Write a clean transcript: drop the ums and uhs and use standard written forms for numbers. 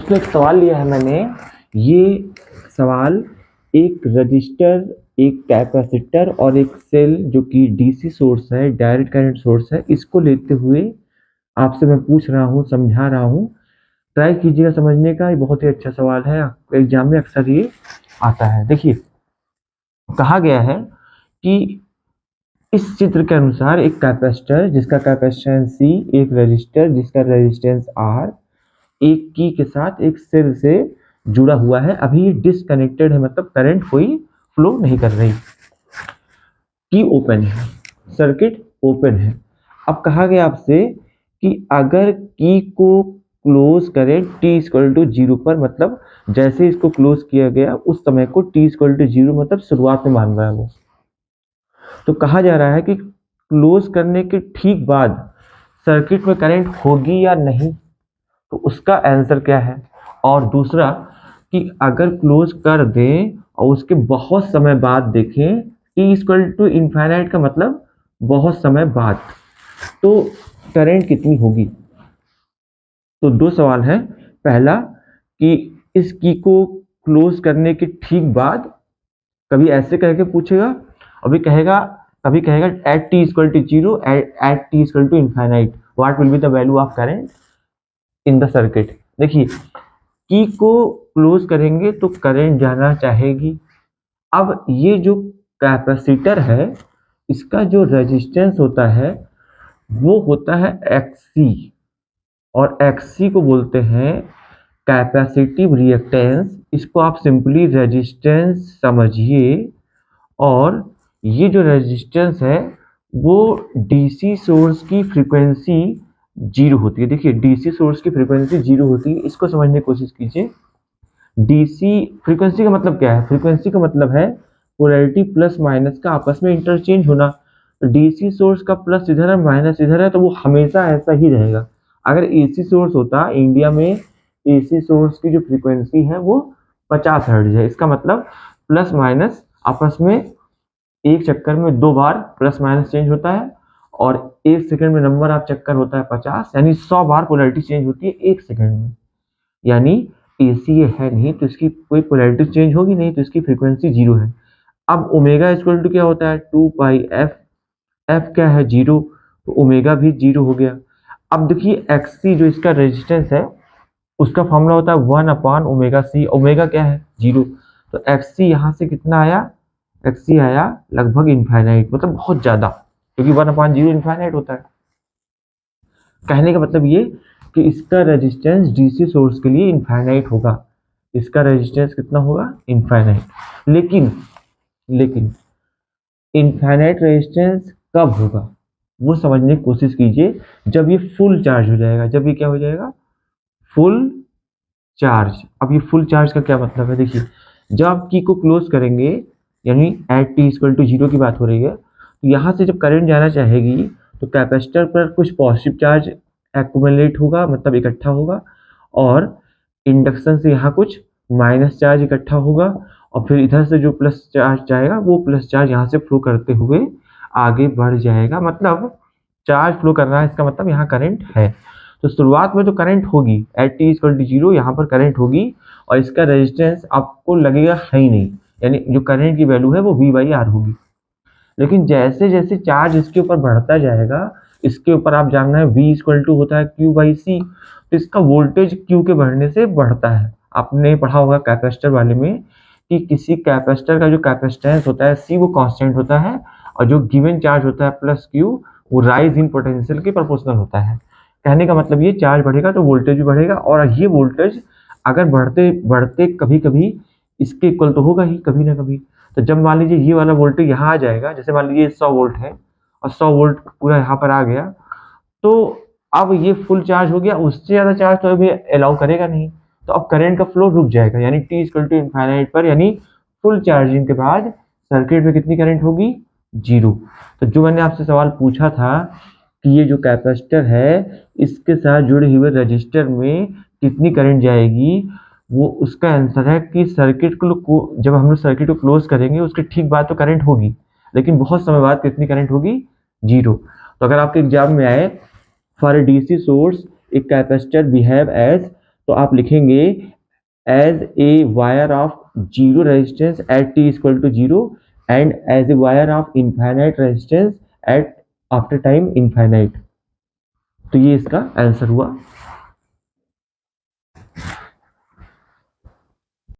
उसमें एक सवाल लिया है मैंने। ये सवाल एक रजिस्टर, एक कैपेसिटर और एक सेल जो कि डीसी सोर्स है, डायरेक्ट करंट सोर्स है, इसको लेते हुए आपसे मैं पूछ रहा हूँ, समझा रहा हूँ। ट्राई कीजिएगा समझने का। ये बहुत ही अच्छा सवाल है, एग्जाम में अक्सर ये आता है। देखिए, कहा गया है कि इस चित्र के अनुसार एक कैपेसिटर जिसका कैपेसिटेंस C, एक रजिस्टर जिसका रेजिस्टेंस R, एक की के साथ एक सेल से जुड़ा हुआ है। अभी ये डिसकनेक्टेड है, मतलब करंट कोई फ्लो नहीं कर रही। की ओपन है, सर्किट ओपन है। अब कहा गया आपसे कि अगर की को क्लोज करें t इक्वल टू 0 पर, मतलब जैसे इसको क्लोज किया गया उस समय को t इक्वल टू 0 मतलब शुरुआत में मान रहा है वो। तो कहा जा रहा है कि क्लोज करने के ठीक बाद सर्किट में करंट होगी या नहीं, तो उसका आंसर क्या है। और दूसरा कि अगर क्लोज कर दें और उसके बहुत समय बाद देखें, t इक्वल टू इनफाइनाइट का मतलब बहुत समय बाद, तो करंट कितनी होगी। तो दो सवाल है। पहला कि इस की को क्लोज करने के ठीक बाद कभी ऐसे करके पूछेगा, कभी कहेगा at T equal to 0, at T equal to infinite what will be the value of current in the circuit. देखिए, की को क्लोज करेंगे तो करंट जाना चाहेगी। अब ये जो कैपेसिटर है, इसका जो रेजिस्टेंस होता है वो होता है XC, और XC को बोलते हैं कैपेसिटिव रिएक्टेंस। इसको आप सिंपली रेजिस्टेंस समझिए। और ये जो रेजिस्टेंस है वो डीसी सोर्स की फ्रीक्वेंसी 0 होती है। देखिए, डीसी सोर्स की फ्रीक्वेंसी 0 होती है, इसको समझने की कोशिश कीजिए। डीसी फ्रीक्वेंसी का मतलब क्या है? फ्रीक्वेंसी का मतलब है पोलैरिटी प्लस माइनस का आपस में इंटरचेंज होना। डीसी सोर्स का प्लस इधर है माइनस इधर है, तो वो हमेशा ऐसा ही रहेगा। अगर एसी सोर्स होता, इंडिया में एसी सोर्स की जो फ्रीक्वेंसी है वो 50 हर्ट्ज है, इसका मतलब प्लस माइनस आपस में एक चक्कर में 2 बार प्लस माइनस चेंज होता है, और 1 सेकंड में नंबर ऑफ चक्कर होता है 50, यानी 100 बार पोलैरिटी चेंज होती है 1 सेकंड में। यानी एसी ये है नहीं तो इसकी कोई पोलैरिटी चेंज होगी नहीं, तो इसकी फ्रीक्वेंसी 0 है। अब ओमेगा इक्वल टू क्या होता है? 2 पाई एफ। एफ क्या है? 0, तो ओमेगा भी 0 हो गया। अब देखिए, एक्ससी जो इसका रेजिस्टेंस है उसका फॉर्मूला होता है 1 अपान ओमेगा सी। ओमेगा क्या है? 0। तो एक्ससी यहाँ से कितना आया? एक्ससी आया लगभग इनफाइनाइट, मतलब बहुत ज्यादा, क्योंकि 1 अपान 0 इनफाइनाइट होता है। कहने का मतलब ये कि इसका रेजिस्टेंस डीसी सोर्स के लिए इनफाइनाइट होगा। इसका रेजिस्टेंस कितना होगा? इनफाइनाइट। लेकिन इनफाइनाइट रेजिस्टेंस कब होगा वो समझने की कोशिश कीजिए। जब ये फुल चार्ज हो जाएगा। जब ये क्या हो जाएगा? Full charge. अब ये फुल चार्ज का क्या मतलब है? देखिए, जब आप की को क्लोज करेंगे, यानी एट टी इक्वल टू 0 की बात हो रही है, तो यहाँ से जब करंट जाना चाहेगी तो कैपेसिटर पर कुछ पॉजिटिव चार्ज एक्यूमुलेट होगा, मतलब इकट्ठा होगा, और इंडक्शन से यहाँ कुछ माइनस चार्ज इकट्ठा होगा, और फिर इधर से जो प्लस चार्ज जाएगा वो प्लस चार्ज यहाँ से फ्लो करते हुए आगे बढ़ जाएगा। मतलब चार्ज फ्लो कर रहा है, इसका मतलब यहाँ करंट है। तो शुरुआत में तो करंट होगी, एट टी इक्वल टू 0 यहाँ पर करंट होगी, और इसका रेजिस्टेंस आपको लगेगा है ही नहीं, यानी जो करंट की वैल्यू है वो V बाई आर होगी। लेकिन जैसे जैसे चार्ज इसके ऊपर बढ़ता जाएगा, इसके ऊपर आप जानना है V इक्वल टू होता है Q बाई सी, तो इसका वोल्टेज Q के बढ़ने से बढ़ता है। आपने पढ़ा होगा कैपेसिटर वाले में कि किसी कैपेसिटर का जो कैपेसिटेंस होता है C वो कांस्टेंट होता है, और जो गिवन चार्ज होता है प्लस Q वो राइज इन पोटेंशियल के प्रोपोर्शनल होता है। कहने का मतलब ये चार्ज बढ़ेगा तो वोल्टेज भी बढ़ेगा, और ये वोल्टेज अगर बढ़ते बढ़ते कभी कभी इसके इक्वल तो होगा ही कभी ना कभी। तो जब मान लीजिए ये वाला वोल्टेज यहाँ आ जाएगा, जैसे मान लीजिए 100 वोल्ट है और 100 वोल्ट पूरा यहाँ पर आ गया, तो अब ये फुल चार्ज हो गया, उससे ज़्यादा चार्ज तो अभी अलाउ करेगा नहीं, तो अब करंट का फ्लो रुक जाएगा, यानी टी इक्वल टू इनफाइनाइट पर, यानी फुल चार्जिंग के बाद सर्किट में कितनी करंट होगी? 0। तो जो मैंने आपसे सवाल पूछा था कि ये जो कैपेसिटर है इसके साथ जुड़े हुए रजिस्टर में कितनी करंट जाएगी, वो उसका आंसर है कि सर्किट को जब हम लोग सर्किट को क्लोज करेंगे उसके ठीक बाद तो करंट होगी, लेकिन बहुत समय बाद कितनी करंट होगी? 0। तो अगर आपके एग्जाम में आए for a DC source a capacitor behave as तो आप लिखेंगे as a wire of zero resistance at t is equal to 0 and as a wire of infinite resistance at after time infinite। तो ये इसका answer हुआ।